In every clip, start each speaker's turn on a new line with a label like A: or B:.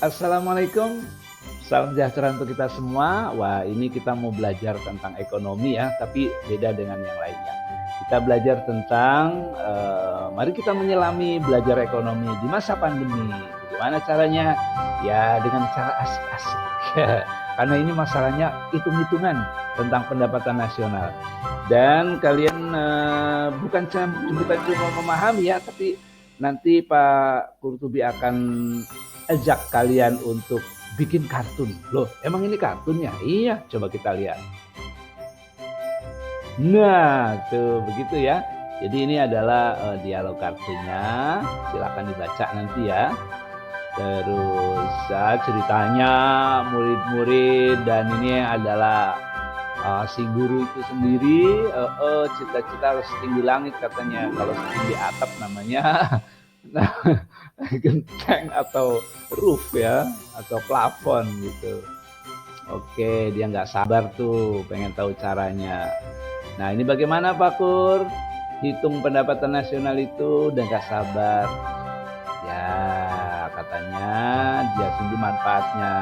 A: Assalamualaikum, salam sejahtera untuk kita semua. Wah, ini kita mau belajar tentang ekonomi ya, tapi beda dengan yang lainnya. Kita belajar tentang, mari kita menyelami belajar ekonomi di masa pandemi. Bagaimana caranya? Ya, dengan cara asik-asik. Karena ini masalahnya hitung-hitungan tentang pendapatan nasional. Dan kalian bukan cuma memahami ya, tapi nanti Pak Kurtubi akan ajak kalian untuk bikin kartun. Loh, emang ini kartunnya? Iya, coba kita lihat. Nah, tuh begitu ya. Jadi ini adalah dialog kartunya. Silakan dibaca nanti ya. Terus ceritanya murid-murid dan ini adalah si guru itu sendiri. Cita-cita harus setinggi langit katanya. Kalau setinggi atap namanya nah, genteng atau roof ya, atau plafon gitu. Oke, dia nggak sabar tuh, pengen tahu caranya. Nah, ini bagaimana Pak Kur? Hitung pendapatan nasional itu udah nggak sabar. Ya, katanya dia sendiri manfaatnya.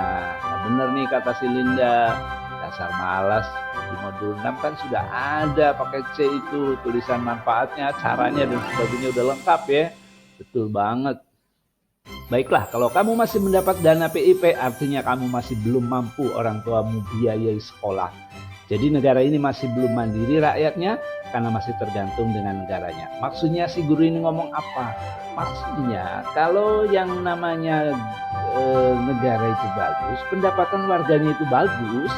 A: Nah, bener nih kata si Linda. Dasar malas, di modul 6 kan sudah ada pakai C itu, tulisan manfaatnya, caranya dan sebagainya udah lengkap ya. Betul banget. Baiklah, kalau kamu masih mendapat dana PIP, artinya kamu masih belum mampu orang tuamu biayai sekolah. Jadi negara ini masih belum mandiri rakyatnya karena masih tergantung dengan negaranya. Maksudnya si guru ini ngomong apa? Maksudnya kalau yang namanya negara itu bagus, pendapatan warganya itu bagus,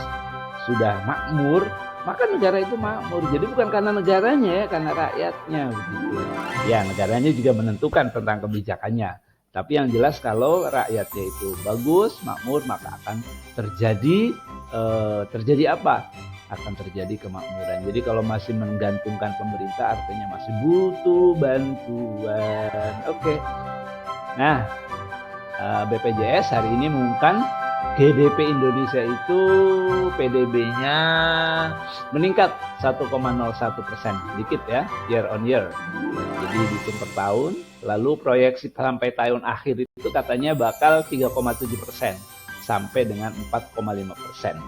A: sudah makmur, maka negara itu makmur. Jadi bukan karena negaranya ya, karena rakyatnya begitu. Ya, negaranya juga menentukan tentang kebijakannya. Tapi yang jelas kalau rakyatnya itu bagus, makmur, maka akan terjadi apa? Akan terjadi kemakmuran. Jadi kalau masih menggantungkan pemerintah artinya masih butuh bantuan. Oke. Nah, BPJS hari ini mengumumkan GDP Indonesia itu PDB-nya meningkat 1,01%, dikit ya, year on year. Jadi dihitung per tahun, lalu proyeksi sampai tahun akhir itu katanya bakal 3,7% sampai dengan 4,5%.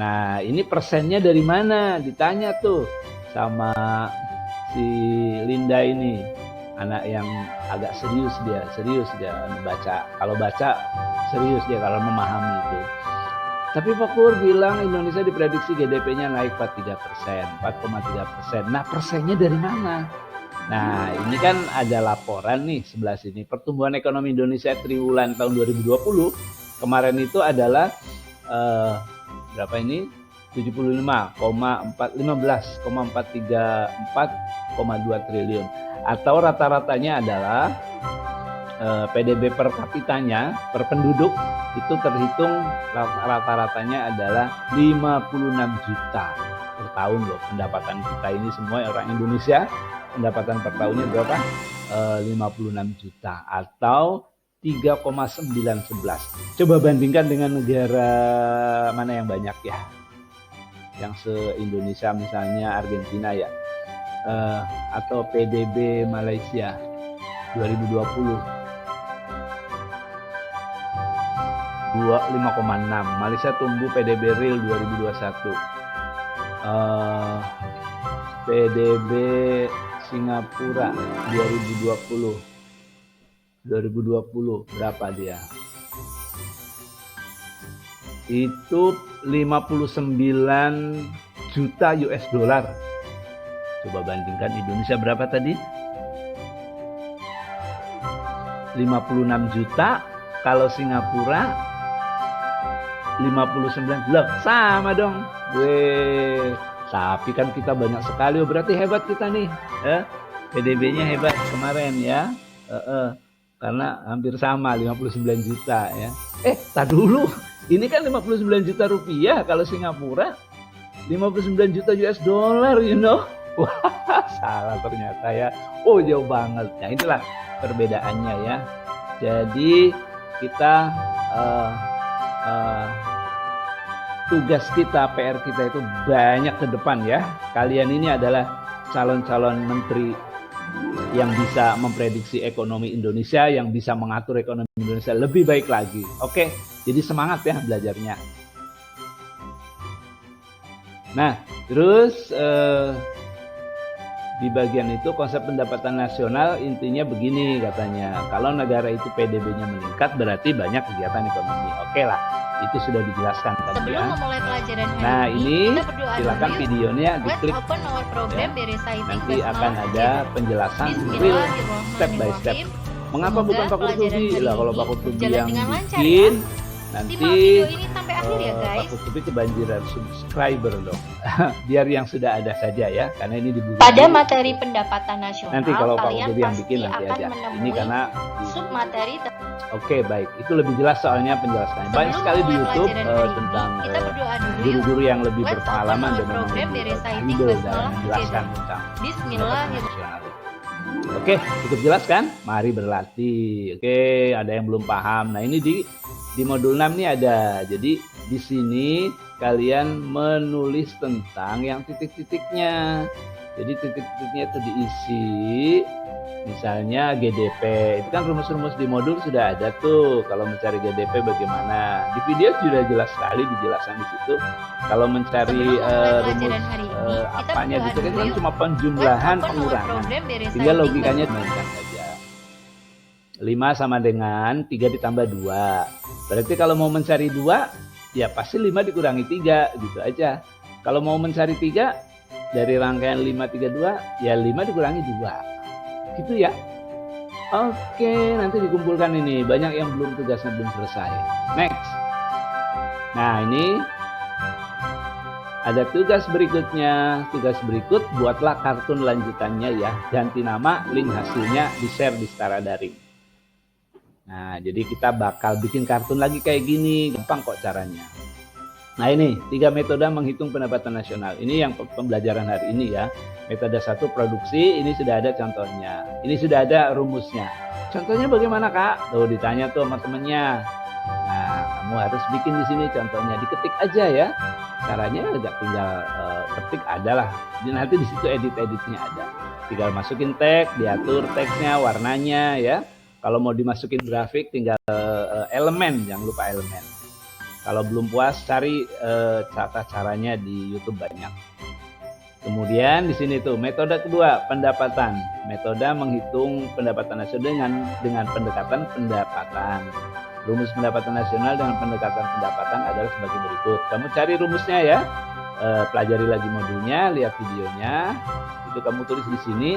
A: Nah, ini persennya dari mana? Ditanya tuh sama si Linda ini, anak yang agak serius dia baca. Kalau baca serius dia kalau memahami itu. Tapi Pak Kur bilang Indonesia diprediksi GDP-nya naik 4,3%. Nah, persennya dari mana? Nah, ini kan ada laporan nih sebelah sini. Pertumbuhan ekonomi Indonesia triwulan tahun 2020 kemarin itu adalah berapa ini? 15,434,2 triliun. Atau rata-ratanya adalah PDB per kapitanya, per penduduk itu terhitung rata-ratanya adalah 56 juta per tahun loh. Pendapatan kita ini semua orang Indonesia, pendapatan per tahunnya berapa? 56 juta atau 3,911. Coba bandingkan dengan negara mana yang banyak ya? Yang se-Indonesia misalnya Argentina ya. Atau PDB Malaysia 2020 5,6. Malaysia tumbuh PDB real 2021. PDB Singapura 2020 berapa dia? Itu 59 juta US dollar. Coba bandingkan Indonesia berapa tadi? 56 juta. Kalau Singapura 59. Loh, sama dong. Weh, tapi kan kita banyak sekali. Berarti hebat kita nih. PDB-nya hebat kemarin ya. Karena hampir sama 59 juta ya. Tak dulu. Ini kan 59 juta rupiah. Kalau Singapura 59 juta US dollar, you know. Wah, salah ternyata ya. Oh, jauh banget. Nah, itulah perbedaannya ya. Jadi kita tugas kita, PR kita itu banyak ke depan ya. Kalian ini adalah calon-calon menteri yang bisa memprediksi ekonomi Indonesia, yang bisa mengatur ekonomi Indonesia lebih baik lagi. Oke, jadi semangat ya belajarnya. Nah, terus di bagian itu konsep pendapatan nasional intinya begini katanya. Kalau negara itu PDB-nya meningkat berarti banyak kegiatan ekonomi. Oke lah, itu sudah dijelaskan tadi ya.
B: Memulai pelajaran hari
A: nah ini silakan
B: dulu.
A: videonya diklik ya. Nanti akan ada penjelasan real step by step. Mengapa bukan Pak Kurtubi? Lah kalau Pak Kurtubi yang bikin nanti Pak Kurtubi kebanjiran subscriber dong. Biar yang sudah ada saja ya, karena ini dibuka.
B: Pada materi pendapatan nasional,
A: nanti kalau Pak
B: kalian
A: Kurtubi yang bikin nanti aja. Ini karena
B: submateri.
A: Oke, baik. Itu lebih jelas soalnya penjelasannya. Banyak sekali di YouTube tentang guru-guru yang lebih berpengalaman dan memang lebih dalam menjelaskan tentang nasional. Oke, cukup jelas kan? Mari berlatih. Oke, ada yang belum paham. Nah, ini di modul 6 nih ada. Jadi di sini kalian menulis tentang yang titik-titiknya. Jadi titik-titiknya itu diisi. Misalnya GDP, itu kan rumus-rumus di modul sudah ada tuh. Kalau mencari GDP bagaimana? Di video sudah jelas sekali dijelaskan di situ. Kalau mencari rumus apanya gitu kan cuma penjumlahan pengurangan. Tinggal logikanya mainkan saja. 5 sama dengan 3 ditambah 2. Berarti kalau mau mencari 2, ya pasti 5 dikurangi 3 gitu aja. Kalau mau mencari 3 dari rangkaian 5 3 2, ya 5 dikurangi 2. Gitu ya. Oke, nanti dikumpulkan ini. Banyak yang belum tugasnya belum selesai. Next. Nah, ini ada tugas berikutnya. Tugas berikut buatlah kartun lanjutannya ya. Ganti nama, link hasilnya di-share di Setara Daring. Nah, jadi kita bakal bikin kartun lagi kayak gini. Gampang kok caranya. Nah, ini 3 metode menghitung pendapatan nasional. Ini yang pembelajaran hari ini ya. Metode 1 produksi, ini sudah ada contohnya. Ini sudah ada rumusnya. Contohnya bagaimana, Kak? Tuh ditanya tuh sama temennya. Nah, kamu harus bikin di sini contohnya. Diketik aja ya. Caranya agak tinggal ketik adalah. Nanti di situ edit-editnya ada. Tinggal masukin teks, diatur teksnya, warnanya ya. Kalau mau dimasukin grafik tinggal elemen, jangan lupa elemen. Kalau belum puas cari caranya di YouTube banyak. Kemudian di sini tuh metode kedua pendapatan. Metode menghitung pendapatan nasional dengan pendekatan pendapatan. Rumus pendapatan nasional dengan pendekatan pendapatan adalah sebagai berikut. Kamu cari rumusnya ya. Pelajari lagi modulnya, lihat videonya. Itu kamu tulis di sini.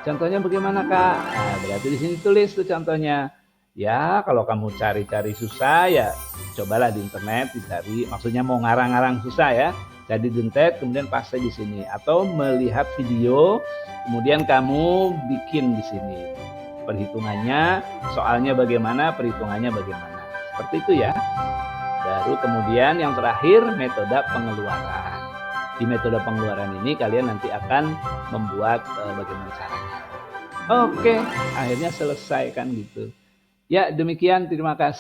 A: Contohnya bagaimana, Kak? Nah, berarti di sini tulis tuh contohnya. Ya, kalau kamu cari-cari susah ya cobalah di internet dicari. Maksudnya mau ngarang-ngarang susah ya. Jadi dentet kemudian paste di sini atau melihat video kemudian kamu bikin di sini. Perhitungannya, soalnya bagaimana, perhitungannya bagaimana. Seperti itu ya. Baru kemudian yang terakhir metode pengeluaran. Di metode pengeluaran ini kalian nanti akan membuat bagaimana caranya. Oke, akhirnya selesai kan gitu. Ya, demikian. Terima kasih.